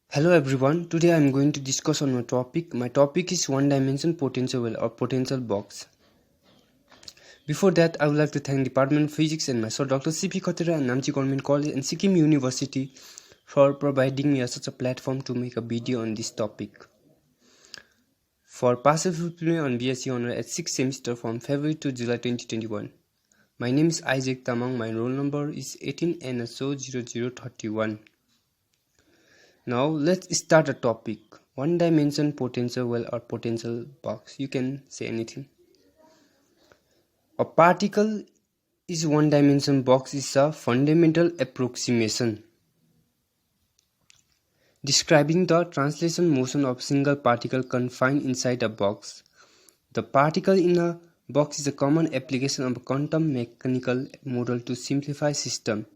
Hello everyone, today I am going to discuss on my topic. My topic is one-dimension potential well or potential box. Before that, I would like to thank Department of Physics and myself, Dr. C.P. Khatira and Namchi Government College and Sikkim University for providing me such a platform to make a video on this topic. For participating on BSc Honor at 6th semester from February to July 2021. My name is Isaac Tamang, my roll number is 18 NSO 0031. Now let's start a topic. One dimension potential well or potential box. You can say anything. A particle is one dimension box is a fundamental approximation describing the translation motion of single particle confined inside a box. The particle in a box is a common application of a quantum mechanical model to simplify system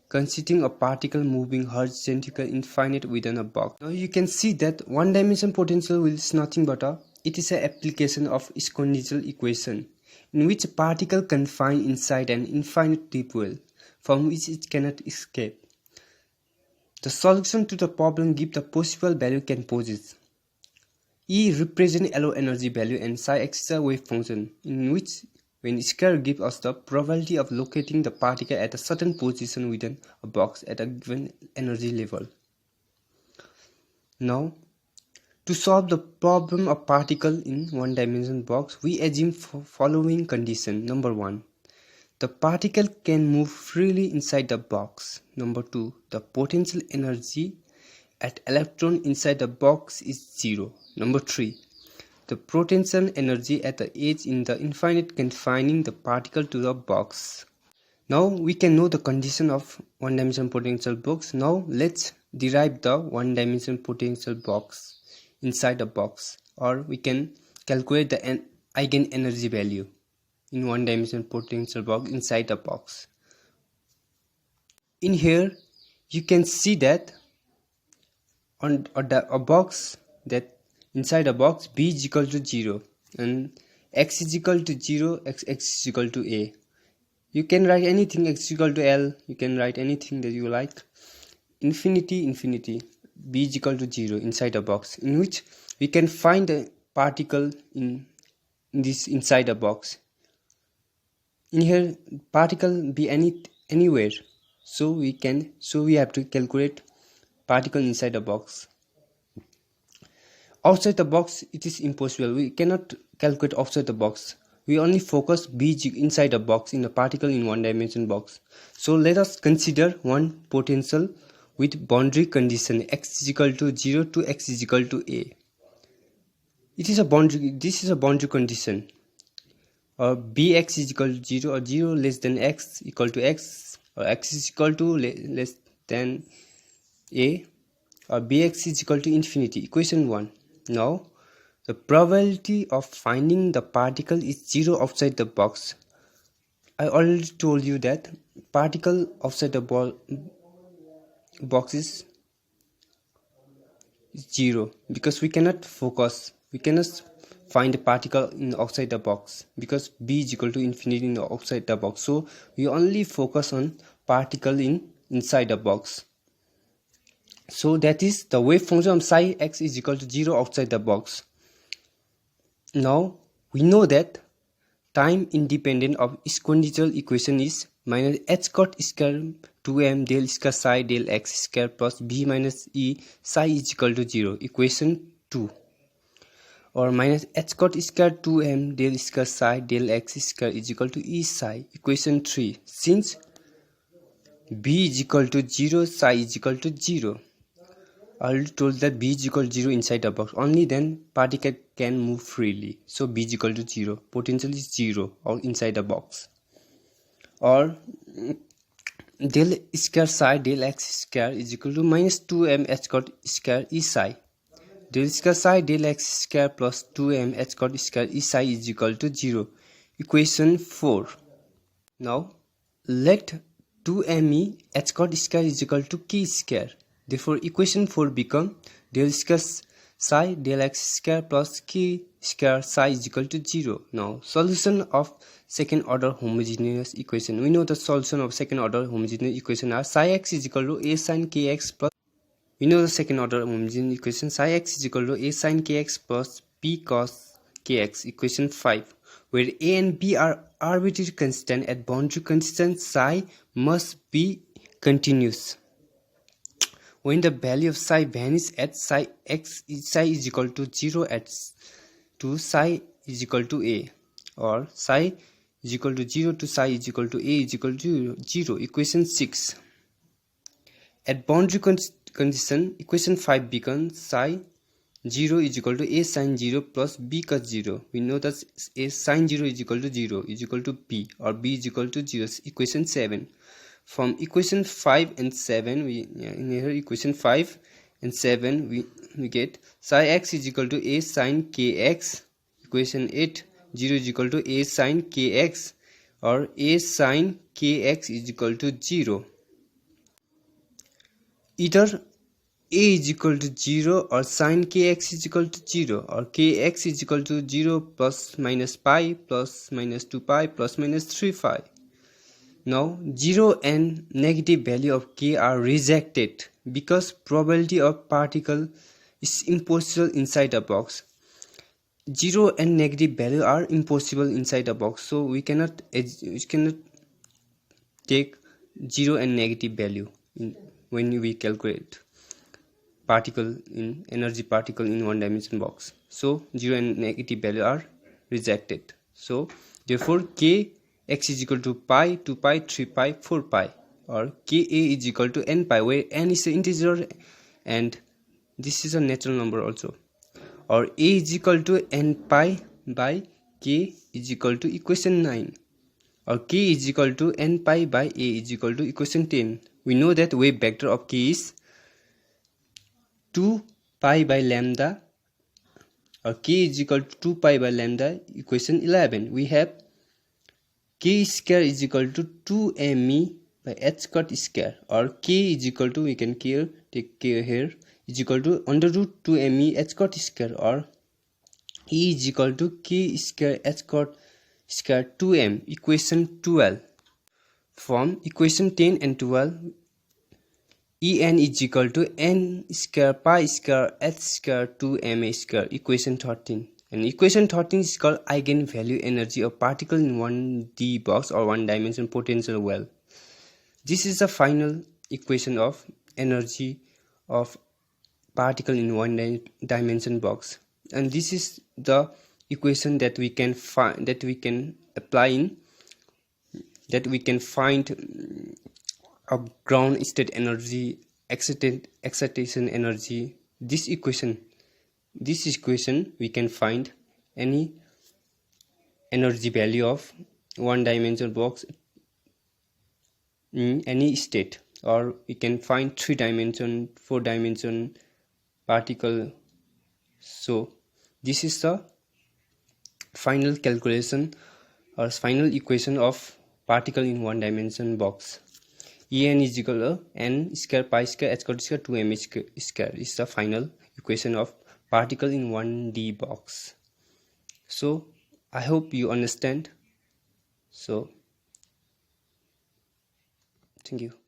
consisting of particle moving horizontally infinite within a box. Now you can see that one dimension potential is nothing but it is an application of Schrödinger equation in which a particle confined inside an infinite deep well from which it cannot escape. The solution to the problem gives the possible value can possess. E represents low energy value and psi x is a wave function in which when square gives us the probability of locating the particle at a certain position within a box at a given energy level. Now, to solve the problem of particle in one-dimensional box, we assume following condition. Number 1. The particle can move freely inside the box. Number 2. The potential energy at electron inside the box is 0. Number 3. The potential energy at the edge in the infinite confining the particle to the box. Now we can know the condition of one-dimensional potential box. Now let's derive the one-dimensional potential box inside a box, or we can calculate the eigenenergy value in one-dimensional potential box inside a box. In here you can see that on a box that inside a box b is equal to 0 and x is equal to 0, x is equal to a. You can write anything, x is equal to L, you can write anything that you like. Infinity, b is equal to 0 inside a box in which we can find a particle in this inside a box. In here particle be anywhere, so we have to calculate particle inside a box. Outside the box it is impossible, we cannot calculate outside the box. We only focus b inside a box in a particle in one dimension box. So let us consider one potential with boundary condition x is equal to 0 to x is equal to a. This is a boundary condition, or bx is equal to 0 or 0 less than x equal to x, or x is equal to less than a, or bx is equal to infinity. Equation 1. Now, the probability of finding the particle is 0 outside the box. I already told you that particle outside the box is 0 because we cannot focus. We cannot find a particle in outside the box because b is equal to infinity in the outside the box. So we only focus on particle inside the box. So that is the wave function of psi x is equal to 0 outside the box. Now we know that time independent of Schrödinger equation is minus h cot square 2m del square psi del x square plus b minus e psi is equal to 0. Equation 2. Or minus h cot square 2m del square psi del x square is equal to e psi. Equation 3. Since b is equal to 0, psi is equal to 0. I already told that b is equal to 0 inside the box. Only then particle can move freely. So b is equal to 0. Potential is 0 or inside the box. Or del square psi del x square is equal to minus 2m h cot square e psi. Del square psi del x square plus 2m h cot square e psi is equal to 0. Equation 4. Now let 2me h cot square is equal to k square. Therefore, equation 4 become del square psi del x square plus k square psi is equal to 0. Now, solution of second order homogeneous equation. We know the solution of second order homogeneous equation are psi x is equal to a sin kx plus We know the second order homogeneous equation. Psi x is equal to a sin kx plus b cos kx, equation 5, where a and b are arbitrary constant at boundary conditions. Psi must be continuous. When the value of psi vanishes at psi is equal to 0 at psi is equal to a, or psi is equal to 0 to psi is equal to a is equal to 0. Equation 6. At boundary condition, equation 5 becomes psi 0 is equal to a sin 0 plus b cos 0. We know that a sin 0 is equal to 0 is equal to b, or b is equal to 0. Equation 7. From equation 5 and 7, in here equation 5 and 7, we get psi x is equal to a sin kx. Equation 8, 0 is equal to a sin kx, or a sin kx is equal to 0. Either a is equal to 0 or sin kx is equal to 0, or kx is equal to 0 plus minus pi plus minus 2 pi plus minus 3 pi. Now 0 and negative value of k are rejected because probability of particle is impossible inside a box. 0 and negative value are impossible inside a box, so we cannot take 0 and negative value when we calculate energy particle in one dimension box. So 0 and negative value are rejected. So therefore k x is equal to pi, 2 pi, 3 pi, 4 pi, or ka is equal to n pi, where n is an integer and this is a natural number also, or a is equal to n pi by k is equal to equation 9, or k is equal to n pi by a is equal to equation 10. We know that wave vector of k is 2 pi by lambda, or k is equal to 2 pi by lambda. Equation 11, we have k square is equal to 2me by h cut square, or k is equal to, we can take k here, is equal to under root 2me h cut square, or e is equal to k square h cut square 2m. Equation 12. From equation 10 and 12, en is equal to n square pi square h square 2ma square. Equation 13. And equation 13 is called eigenvalue energy of particle in 1D box or one dimension potential well. This is the final equation of energy of particle in one dimension box, and this is the equation that we can find, that we can apply in, that we can find of ground state energy, excitation energy. This equation we can find any energy value of one dimensional box in any state, or we can find 3 dimension, 4 dimension particle. So this is the final calculation or final equation of particle in one dimension box. En is equal to n square pi square h cut square 2m square is the final equation of particle in 1D box. So I hope you understand. So thank you.